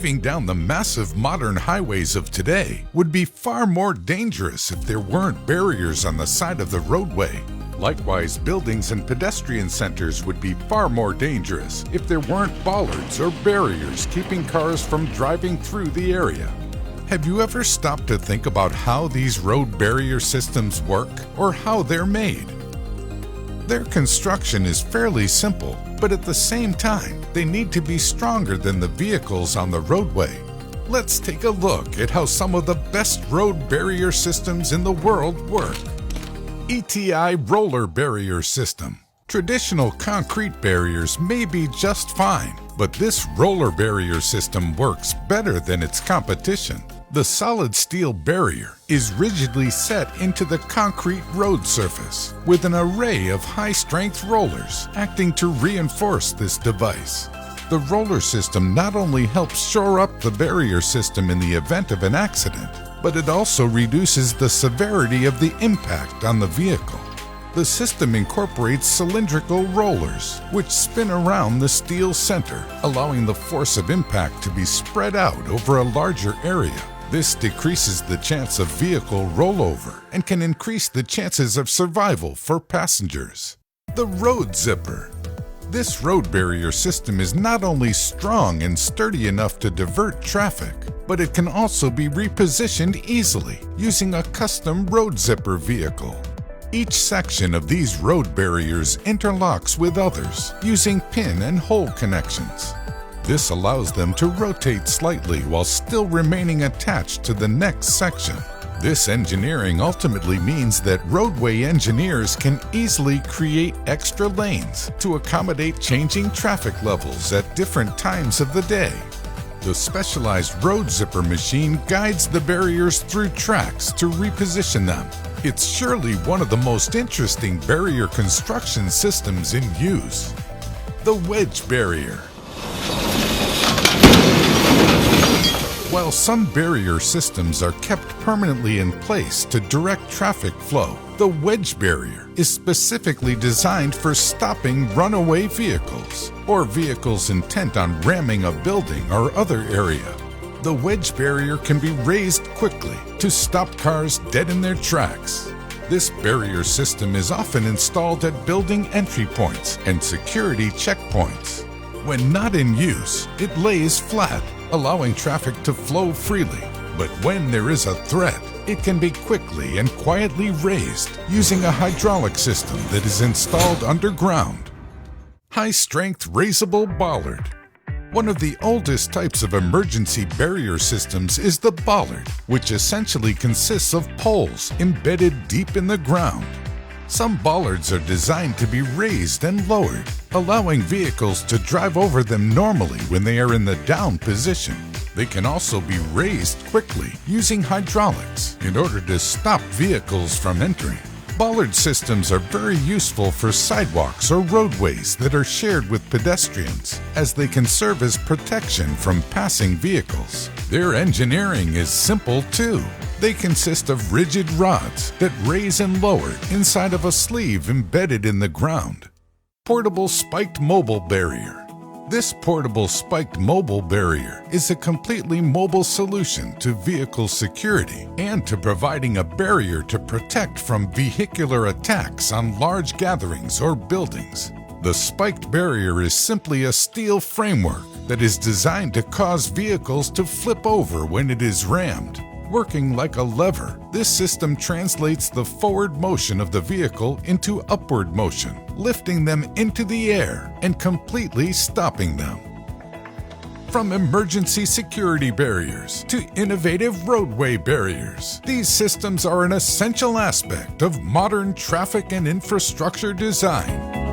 Driving down the massive modern highways of today would be far more dangerous if there weren't barriers on the side of the roadway. Likewise, buildings and pedestrian centers would be far more dangerous if there weren't bollards or barriers keeping cars from driving through the area. Have you ever stopped to think about how these road barrier systems work or how they're made? Their construction is fairly simple, but at the same time, they need to be stronger than the vehicles on the roadway. Let's take a look at how some of the best road barrier systems in the world work. ETI Roller Barrier System. Traditional concrete barriers may be just fine, but this roller barrier system works better than its competition. The solid steel barrier is rigidly set into the concrete road surface with an array of high-strength rollers acting to reinforce this device. The roller system not only helps shore up the barrier system in the event of an accident, but it also reduces the severity of the impact on the vehicle. The system incorporates cylindrical rollers, which spin around the steel center, allowing the force of impact to be spread out over a larger area. This decreases the chance of vehicle rollover and can increase the chances of survival for passengers. The Road Zipper. This road barrier system is not only strong and sturdy enough to divert traffic, but it can also be repositioned easily using a custom road zipper vehicle. Each section of these road barriers interlocks with others using pin and hole connections. This allows them to rotate slightly while still remaining attached to the next section. This engineering ultimately means that roadway engineers can easily create extra lanes to accommodate changing traffic levels at different times of the day. The specialized road zipper machine guides the barriers through tracks to reposition them. It's surely one of the most interesting barrier construction systems in use. The Wedge Barrier. While some barrier systems are kept permanently in place to direct traffic flow, the wedge barrier is specifically designed for stopping runaway vehicles or vehicles intent on ramming a building or other area. The wedge barrier can be raised quickly to stop cars dead in their tracks. This barrier system is often installed at building entry points and security checkpoints. When not in use, it lays flat, allowing traffic to flow freely. But when there is a threat, it can be quickly and quietly raised using a hydraulic system that is installed underground. High-strength raisable bollard. One of the oldest types of emergency barrier systems is the bollard, which essentially consists of poles embedded deep in the ground. Some bollards are designed to be raised and lowered, allowing vehicles to drive over them normally when they are in the down position. They can also be raised quickly using hydraulics in order to stop vehicles from entering. Bollard systems are very useful for sidewalks or roadways that are shared with pedestrians, as they can serve as protection from passing vehicles. Their engineering is simple too. They consist of rigid rods that raise and lower inside of a sleeve embedded in the ground. Portable Spiked Mobile Barrier. This portable spiked mobile barrier is a completely mobile solution to vehicle security and to providing a barrier to protect from vehicular attacks on large gatherings or buildings. The spiked barrier is simply a steel framework that is designed to cause vehicles to flip over when it is rammed. Working like a lever, this system translates the forward motion of the vehicle into upward motion, lifting them into the air and completely stopping them. From emergency security barriers to innovative roadway barriers, these systems are an essential aspect of modern traffic and infrastructure design.